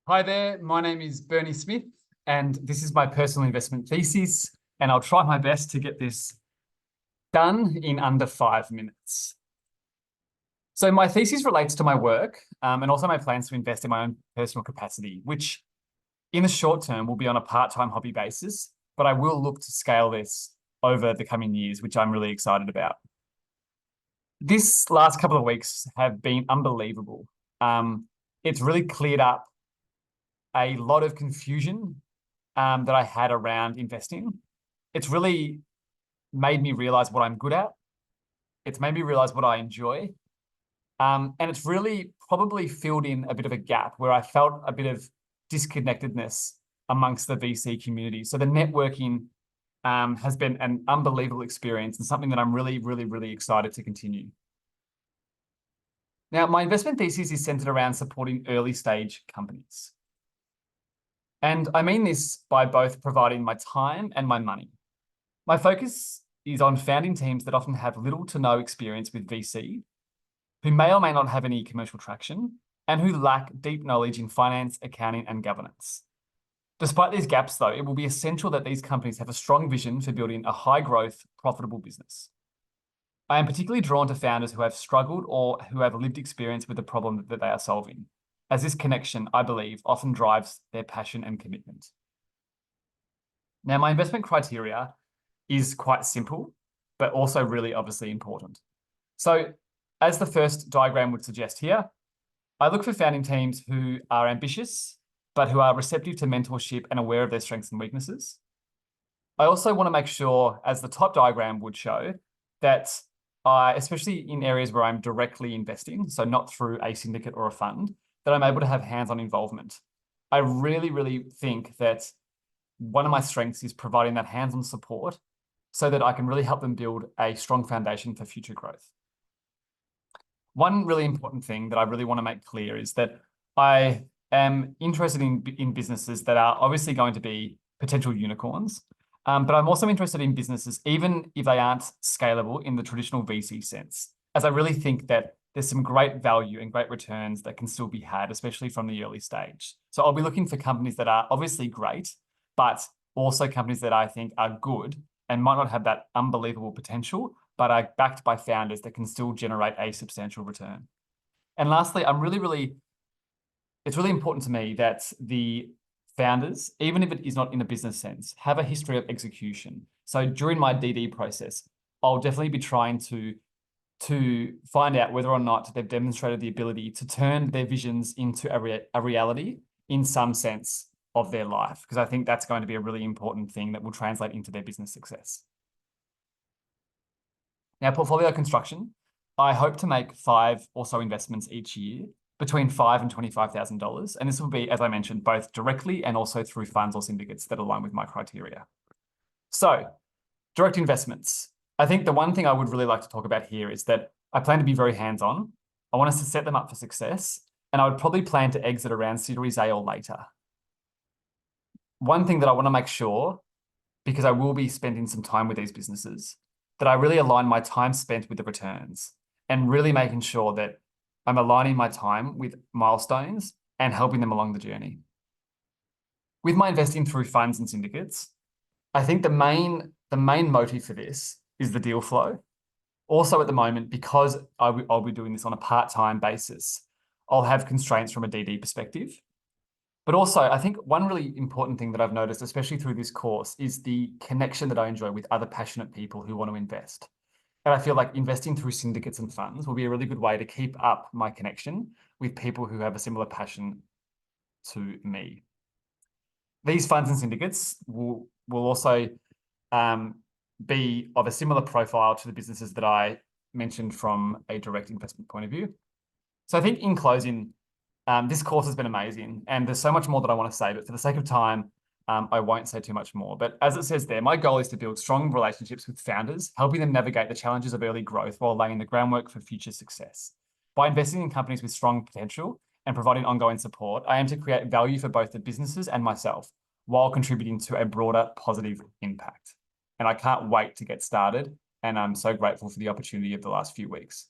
Hi there, my name is Bernie Smith, and this is my personal investment thesis, and I'll try my best to get this done in under 5 minutes. So my thesis relates to my work and also my plans to invest in my own personal capacity, which in the short term will be on a part-time hobby basis, but I will look to scale this over the coming years, which I'm really excited about. This last couple of weeks have been unbelievable. It's really cleared up a lot of confusion that I had around investing. It's really made me realize what I'm good at. It's made me realize what I enjoy. And it's really probably filled in a bit of a gap where I felt a bit of disconnectedness amongst the VC community. So the networking has been an unbelievable experience and something that I'm really excited to continue. Now, my investment thesis is centered around supporting early stage companies. And I mean this by both providing my time and my money. My focus is on founding teams that often have little to no experience with VC, who may or may not have any commercial traction, and who lack deep knowledge in finance, accounting, and governance. Despite these gaps, though, it will be essential that these companies have a strong vision for building a high-growth, profitable business. I am particularly drawn to founders who have struggled or who have lived experience with the problem that they are solving, as this connection, I believe, often drives their passion and commitment. Now, my investment criteria is quite simple, but also really obviously important. So, as the first diagram would suggest here, I look for founding teams who are ambitious, but who are receptive to mentorship and aware of their strengths and weaknesses. I also want to make sure, as the top diagram would show, that especially in areas where I'm directly investing, so not through a syndicate or a fund, that I'm able to have hands-on involvement. I really think that one of my strengths is providing that hands-on support so that I can really help them build a strong foundation for future growth. One really important thing that I really want to make clear is that I am interested in businesses that are obviously going to be potential unicorns, but I'm also interested in businesses, even if they aren't scalable in the traditional VC sense, as I really think that there's some great value and great returns that can still be had, especially from the early stage. So I'll be looking for companies that are obviously great, but also companies that I think are good and might not have that unbelievable potential, but are backed by founders that can still generate a substantial return. And lastly, it's really important to me that the founders, even if it is not in a business sense, have a history of execution. So during my DD process, I'll definitely be trying to find out whether or not they've demonstrated the ability to turn their visions into a reality in some sense of their life, because I think that's going to be a really important thing that will translate into their business success. Now, portfolio construction, I hope to make 5 or so investments each year, between $5,000 and $25,000. And this will be, as I mentioned, both directly and also through funds or syndicates that align with my criteria. So, direct investments. I think the one thing I would really like to talk about here is that I plan to be very hands-on. I want us to set them up for success, and I would probably plan to exit around Series A or later. One thing that I want to make sure, because I will be spending some time with these businesses, that I really align my time spent with the returns and really making sure that I'm aligning my time with milestones and helping them along the journey. With my investing through funds and syndicates, I think the main motive for this is the deal flow. Also at the moment, because I'll be doing this on a part-time basis, I'll have constraints from a DD perspective. But also, I think one really important thing that I've noticed, especially through this course, is the connection that I enjoy with other passionate people who want to invest. And I feel like investing through syndicates and funds will be a really good way to keep up my connection with people who have a similar passion to me. These funds and syndicates will also be of a similar profile to the businesses that I mentioned from a direct investment point of view. So I think in closing, this course has been amazing, and there's so much more that I want to say, but for the sake of time, I won't say too much more. But as it says there, my goal is to build strong relationships with founders, helping them navigate the challenges of early growth while laying the groundwork for future success. By investing in companies with strong potential and providing ongoing support, I aim to create value for both the businesses and myself, while contributing to a broader positive impact. And I can't wait to get started, and I'm so grateful for the opportunity of the last few weeks.